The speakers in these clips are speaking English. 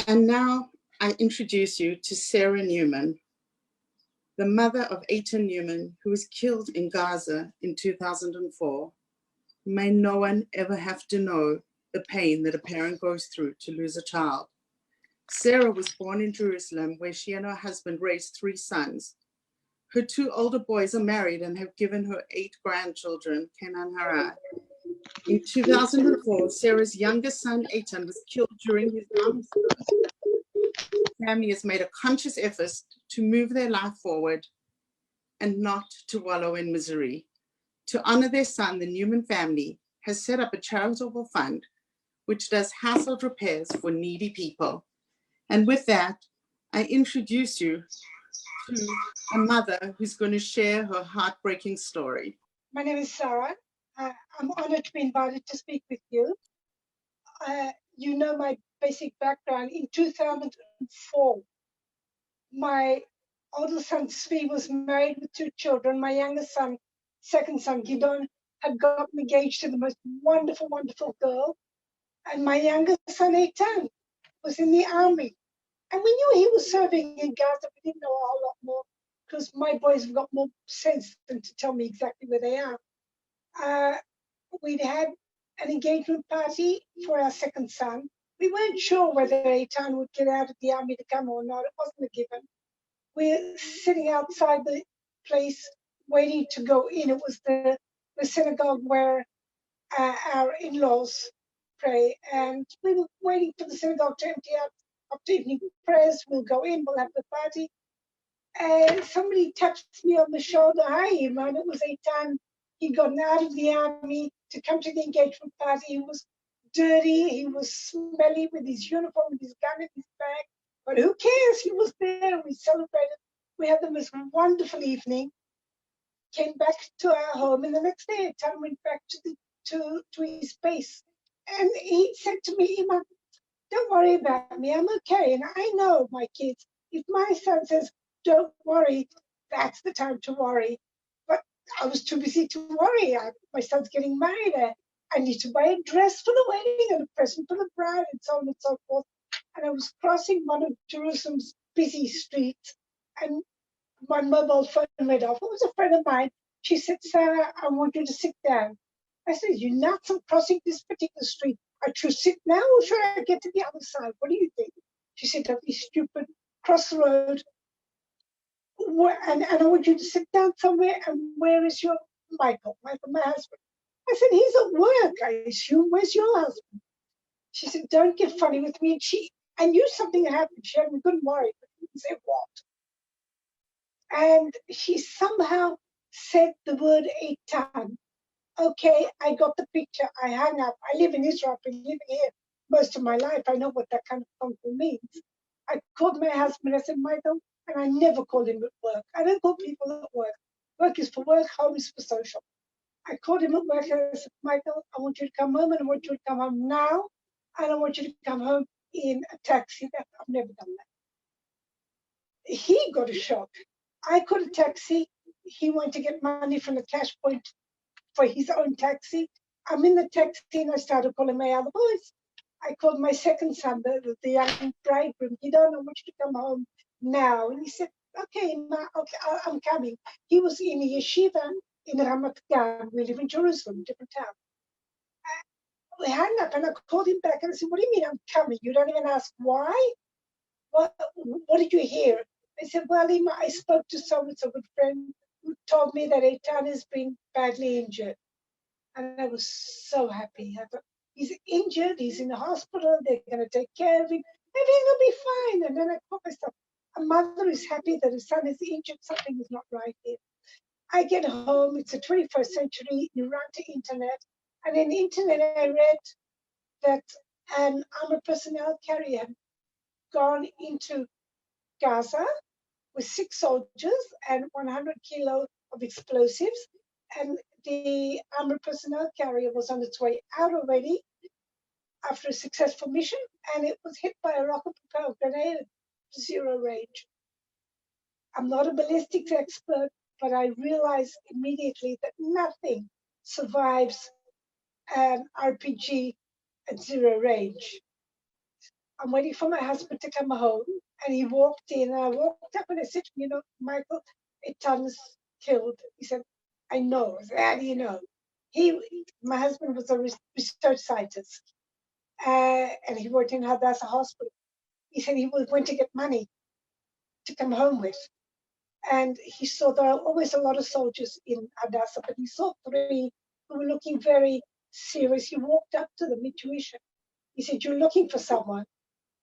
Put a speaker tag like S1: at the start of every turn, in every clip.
S1: And now I introduce you to Sara Newman, the mother of Eitan Newman, who was killed in Gaza in 2004. May no one ever have to know the pain that a parent goes through to lose a child. Sara was born in Jerusalem, where she and her husband raised 3 sons. Her 2 older boys are married and have given her 8 grandchildren, Kenan Hara. In 2004, Sara's youngest son, Eitan, was killed during his army service. The family has made a conscious effort to move their life forward and not to wallow in misery. To honor their son, the Newman family has set up a charitable fund which does household repairs for needy people. And with that, I introduce you to a mother who's going to share her heartbreaking story.
S2: My name is Sara. I'm honored to be invited to speak with you. You know my basic background. In 2004, my older son, Svi, was married with 2 children. My youngest son, second son, Gidon, had gotten engaged to the most wonderful, wonderful girl. And my youngest son, Eitan, was in the army. And we knew he was serving in Gaza. We didn't know a whole lot more because my boys have got more sense than to tell me exactly where they are. We'd had an engagement party for our second son. We weren't sure whether Eitan would get out of the army to come or not. It wasn't a given. We're sitting outside the place waiting to go in. It was the synagogue where our in-laws pray. And we were waiting for the synagogue to empty out. After evening prayers, we'll go in, we'll have the party. And somebody touched me on the shoulder. Hi, Iman. It was Eitan. He'd gotten out of the army to come to the engagement party. He was dirty, he was smelly with his uniform, with his gun in his bag. But who cares? He was there. We celebrated. We had the most wonderful evening. Came back to our home, and the next day, Eitan went back to his base. And he said to me, Iman, don't worry about me, I'm okay. And I know my kids, if my son says, don't worry, that's the time to worry. But I was too busy to worry. My son's getting married. I need to buy a dress for the wedding and a present for the bride and so on and so forth. And I was crossing one of Jerusalem's busy streets and my mobile phone went off. It was a friend of mine. She said, Sara, I want you to sit down. I said, you're nuts, I'm crossing this particular street. I should sit now or should I get to the other side? What do you think? She said, don't be stupid. Cross the road. And I want you to sit down somewhere. And where is your Michael, my husband? I said, he's at work, I assume. Where's your husband? She said, don't get funny with me. I knew something had happened. She had me couldn't worry, but didn't say what. And she somehow said the word Eitan. Okay, I got the picture. I hung up. I live in Israel. I've been living here most of my life. I know what that kind of phone call means. I called my husband. I said, Michael, and I never called him at work. I don't call people at work. Work is for work, home is for social. I called him at work and I said, Michael, I want you to come home and I want you to come home now. And I want you to come home in a taxi. I've never done that. He got a shock. I called a taxi. He went to get money from the cash point for his own taxi. I'm in the taxi and I started calling my other boys. I called my second son, the young bridegroom. He don't want you to come home now. And he said, okay, I'm coming. He was in a yeshiva in Ramat Gan. We live in Jerusalem, different town. We hung up and I called him back and I said, what do you mean I'm coming? You don't even ask why? What did you hear? I said, well, Ima, I spoke to so-and-so good friend who told me that Eitan has been badly injured. And I was so happy. I thought, he's injured, he's in the hospital, they're going to take care of him, everything will be fine. And then I thought myself, a mother is happy that her son is injured, something is not right here. I get home, it's the 21st century, you run to internet, and in the internet I read that an armored personnel carrier had gone into Gaza with 6 soldiers and 100 kilos of explosives. And the armored personnel carrier was on its way out already after a successful mission, and it was hit by a rocket-propelled grenade at 0 range. I'm not a ballistics expert, but I realized immediately that nothing survives an RPG at 0 range. I'm waiting for my husband to come home. And he walked in, and I walked up and I said, Michael, Etan's killed. He said, I know. I said, how do you know? My husband was a research scientist, and he worked in Hadassah Hospital. He said he was going to get money to come home with. And he saw there are always a lot of soldiers in Hadassah, but he saw 3 who were looking very serious. He walked up to them, intuition. He said, you're looking for someone.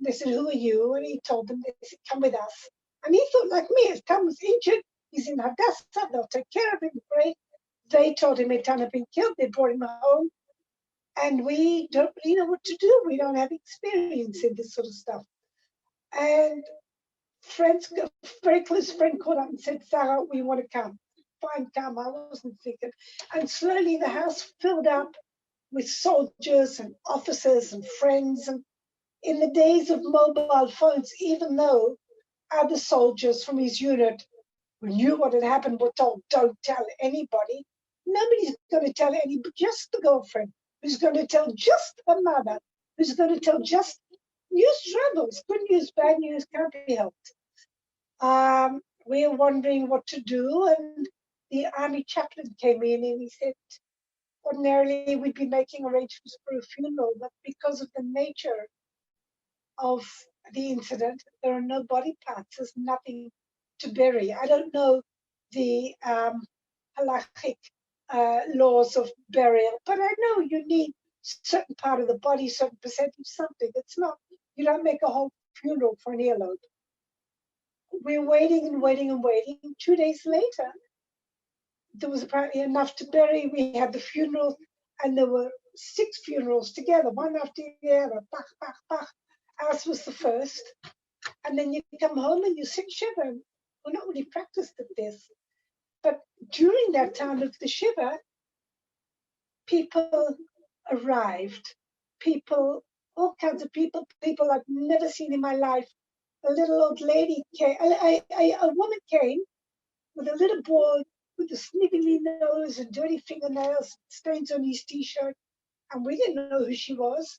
S2: They said, who are you? And he told them, they said, come with us. And he thought, like me, as Tom was injured, he's in Hadassah, they'll take care of him, great. They told him Etan had been killed, they brought him home. And we don't really know what to do. We don't have experience in this sort of stuff. And a very close friend called up and said, Sara, we want to come. Fine, come. I wasn't thinking. And slowly the house filled up with soldiers and officers and friends. And in the days of mobile phones, even though other soldiers from his unit who knew what had happened were told, don't tell anybody, nobody's going to tell anybody, just the girlfriend, who's going to tell just her mother, who's going to tell just news travels. Good news, bad news can't be helped. We were wondering what to do, and the army chaplain came in and he said, ordinarily we'd be making arrangements for a funeral, but because of the nature of the incident, there are no body parts, there's nothing to bury. I don't know the halachic laws of burial, but I know you need certain part of the body, certain percentage, something. It's not, you don't make a whole funeral for an earlobe. We're waiting and waiting and waiting. 2 days later, there was apparently enough to bury. We had the funeral, and there were 6 funerals together, one after the other, bach, bach, bach. Ours was the first. And then you come home and you sit shiver. We're not really practiced at this. But during that time of the shiver, people arrived. People, all kinds of people I've never seen in my life. A little old lady came, a woman came with a little boy with a snivelly nose and dirty fingernails, stains on his t-shirt. And we didn't know who she was,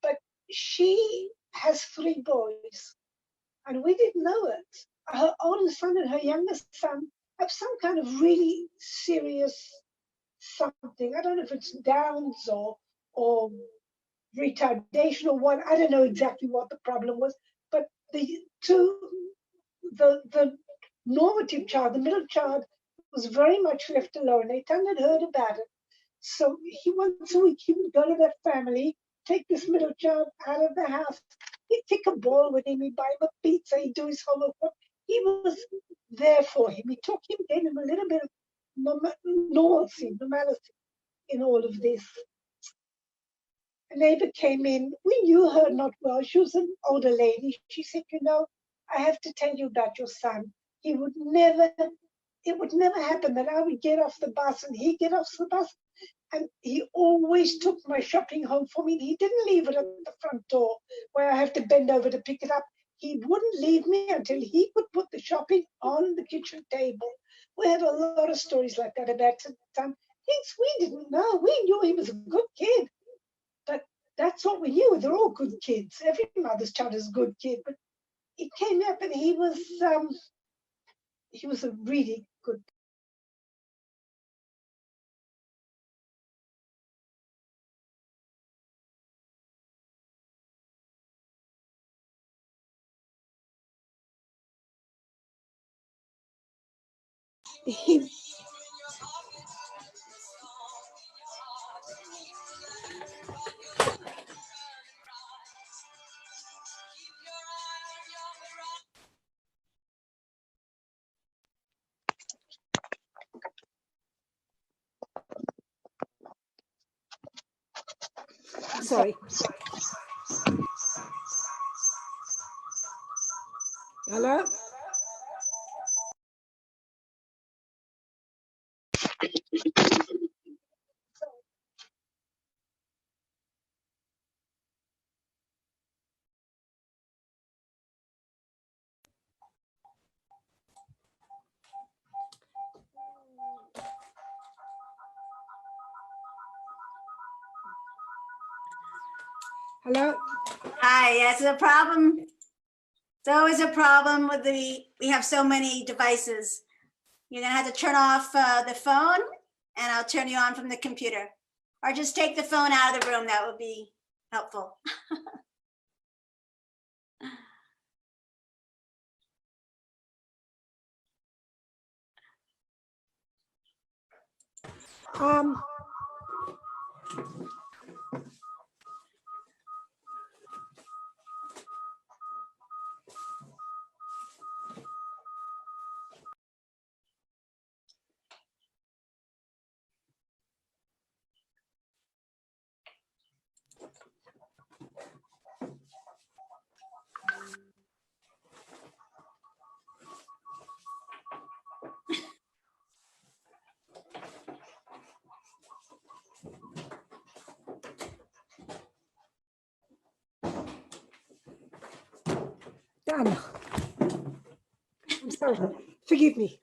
S2: but she has 3 boys. And we didn't know it. Her older son and her youngest son have some kind of really serious something. I don't know if it's Downs or retardation or what. I don't know exactly what the problem was. But the normative child, the middle child, was very much left alone. Eitan had heard about it. So once a week, he would go to that family, take this middle child out of the house. He'd kick a ball with him, he'd buy him a pizza, he'd do his homework. He was there for him. He took him, gave him a little bit of normalcy in all of this. A neighbor came in. We knew her not well. She was an older lady. She said, I have to tell you about your son. It would never happen that I would get off the bus and he'd get off the bus. And he always took my shopping home for me. He didn't leave it at the front door where I have to bend over to pick it up. He wouldn't leave me until he could put the shopping on the kitchen table. We had a lot of stories like that about the time. Things we didn't know. We knew he was a good kid. But that's what we knew. They're all good kids. Every mother's child is a good kid. But it came up and he was a really good. Sorry. Hello? Hello?
S3: Hi, yes, it's a problem. It's always a problem with we have so many devices. You're gonna have to turn off the phone and I'll turn you on from the computer. Or just take the phone out of the room, that would be helpful.
S2: Done. I'm sorry. Forgive me.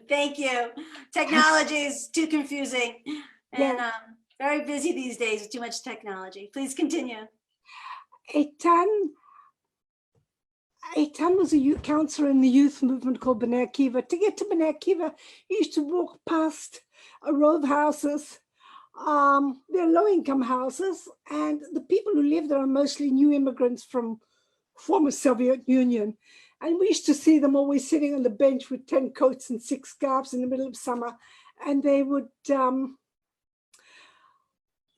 S3: Thank you. Technology is too confusing and
S2: Yeah.
S3: very busy these days with too much technology. Please continue.
S2: Eitan was a youth counselor in the youth movement called B'nai Akiva. To get to B'nai Akiva, he used to walk past a row of houses. They're low-income houses, and the people who live there are mostly new immigrants from former Soviet Union. And we used to see them always sitting on the bench with 10 coats and 6 scarves in the middle of summer. And they would,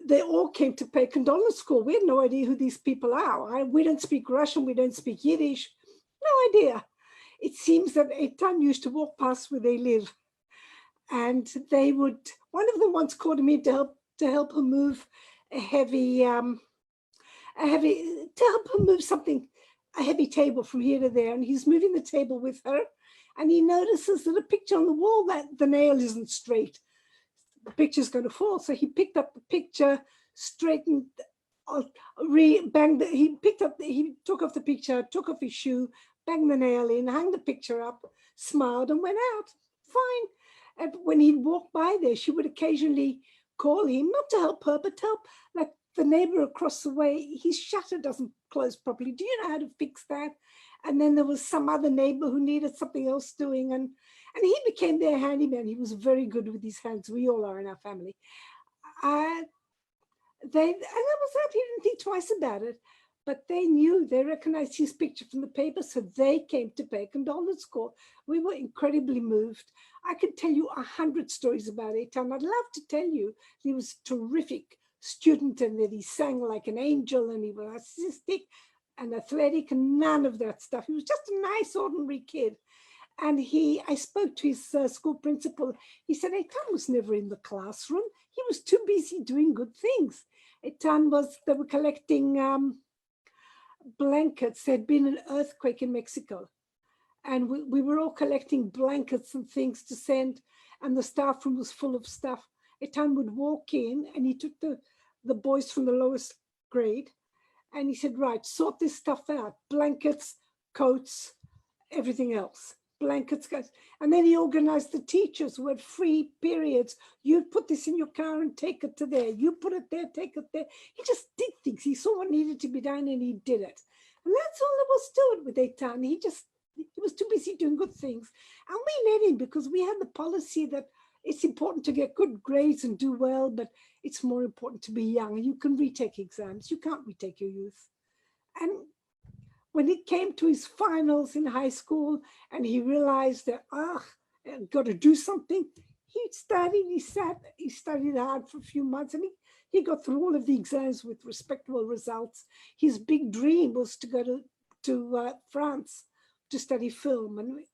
S2: they all came to pay condolence call. We had no idea who these people are. We don't speak Russian, we don't speak Yiddish, no idea. It seems that Eitan used to walk past where they live. And they would, one of them once called him in to help her move a heavy table from here to there. And he's moving the table with her. And he notices that a picture on the wall, that the nail isn't straight. The picture's going to fall. So he picked up the picture, straightened, he took off the picture, took off his shoe, banged the nail in, hung the picture up, smiled and went out. Fine. And when he'd walk by there, she would occasionally call him, not to help her, but to help, like the neighbor across the way, his shutter doesn't close properly. Do you know how to fix that? And then there was some other neighbor who needed something else doing. And he became their handyman. He was very good with his hands. We all are in our family. And that was that. He didn't think twice about it. But they recognized his picture from the paper, so they came to pay a condolence call. We were incredibly moved. I could tell you 100 stories about Eitan. I'd love to tell you he was a terrific student and that he sang like an angel and he was artistic and athletic and none of that stuff. He was just a nice, ordinary kid. And I spoke to his school principal. He said Eitan was never in the classroom. He was too busy doing good things. They were collecting blankets. There'd been an earthquake in Mexico. And we were all collecting blankets and things to send. And the staff room was full of stuff. Eitan would walk in and he took the boys from the lowest grade. And he said, right, sort this stuff out. Blankets, coats, everything else. Blankets, coats. And then he organized the teachers who had free periods. You'd put this in your car and take it to there. You put it there, take it there. He just did things. He saw what needed to be done and he did it. And that's all there was to it with Eitan. He was too busy doing good things. And we let him because we had the policy that it's important to get good grades and do well, but it's more important to be young. You can retake exams. You can't retake your youth. And when it came to his finals in high school and he realized that, I've got to do something, he studied hard for a few months and he got through all of the exams with respectable results. His big dream was to go to France to study film. And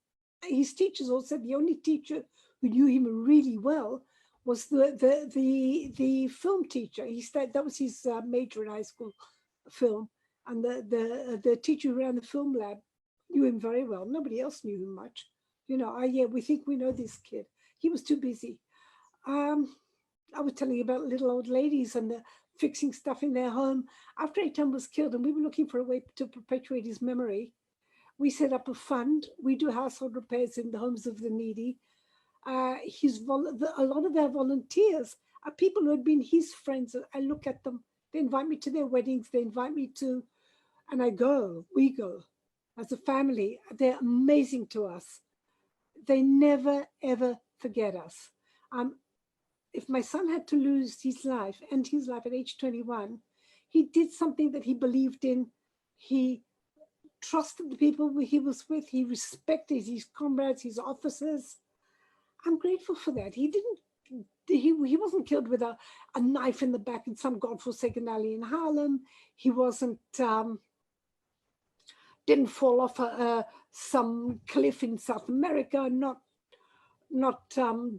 S2: his teachers all said the only teacher who knew him really well was the film teacher. That was his major in high school, film. And the teacher who ran the film lab knew him very well. Nobody else knew him much. We think we know this kid. He was too busy. I was telling you about little old ladies and the fixing stuff in their home. After Eitan was killed and we were looking for a way to perpetuate his memory, we set up a fund. We do household repairs in the homes of the needy. A lot of our volunteers are people who had been his friends. I look at them, they invite me to their weddings, they invite me to, and we go as a family. They're amazing to us. They never, ever forget us. If my son had to lose his life, end his life at age 21, he did something that he believed in. He trusted the people he was with. He respected his comrades, his officers. I'm grateful for that. He wasn't killed with a knife in the back in some godforsaken alley in Harlem. He wasn't, didn't fall off some cliff in South America, not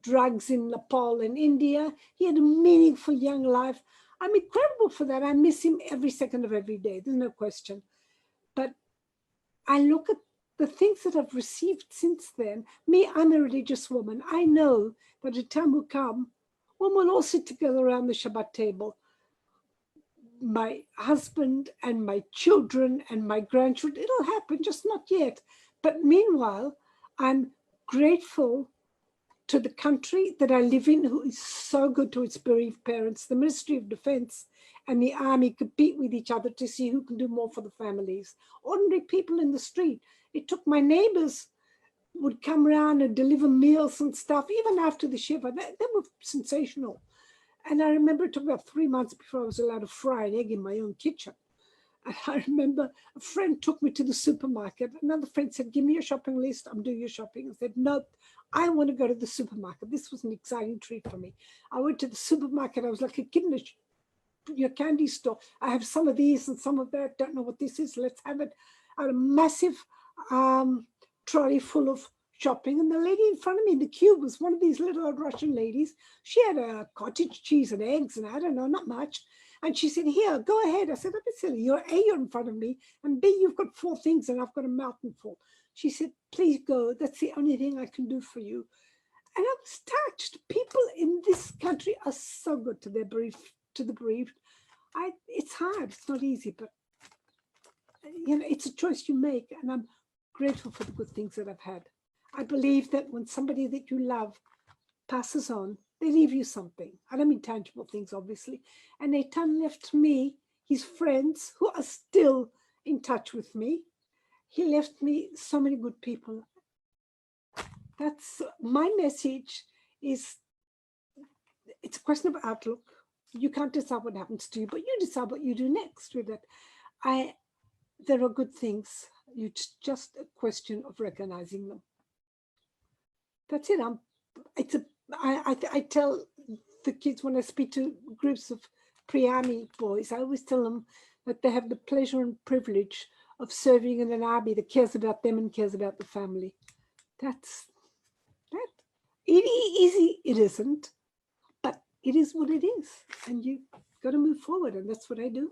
S2: drugs in Nepal and India. He had a meaningful young life. I'm incredible for that. I miss him every second of every day. There's no question. But I look at the things that I've received since then. I'm a religious woman. I know that a time will come when we'll all sit together around the Shabbat table. My husband and my children and my grandchildren, it'll happen, just not yet. But meanwhile, I'm grateful to the country that I live in, who is so good to its bereaved parents. The Ministry of Defense and the Army compete with each other to see who can do more for the families. Ordinary people in the street. It took my neighbors would come around and deliver meals and stuff, even after the Shiva. They were sensational. And I remember it took about 3 months before I was allowed to fry an egg in my own kitchen. And I remember a friend took me to the supermarket. Another friend said, give me your shopping list. I'm doing your shopping. I said, no, I want to go to the supermarket. This was an exciting treat for me. I went to the supermarket. I was like a kid in your candy store. I have some of these and some of that. Don't know what this is. Let's have it. I had a massive trolley full of shopping. And the lady in front of me in the queue was one of these little old Russian ladies. She had a cottage cheese and eggs and I don't know, not much. And she said, here, go ahead. I said, don't be silly. You're in front of me. And B, you've got 4 things and I've got a mountain full. She said, please go. That's the only thing I can do for you. And I was touched. People in this country are so good to the bereaved. It's hard. It's not easy, but it's a choice you make. And I'm grateful for the good things that I've had. I believe that when somebody that you love passes on, they leave you something. I don't mean tangible things, obviously. And Eitan left me his friends who are still in touch with me. He left me so many good people. That's my message. It's a question of outlook. You can't decide what happens to you, but you decide what you do next with it. There are good things. It's just a question of recognizing them. That's it. I tell the kids when I speak to groups of pre-army boys, I always tell them that they have the pleasure and privilege of serving in an army that cares about them and cares about the family. That's that. Easy it isn't, but it is what it is. And you got to move forward, and that's what I do.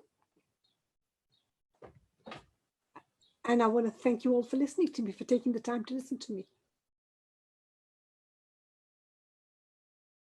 S2: And I want to thank you all for listening to me, for taking the time to listen to me.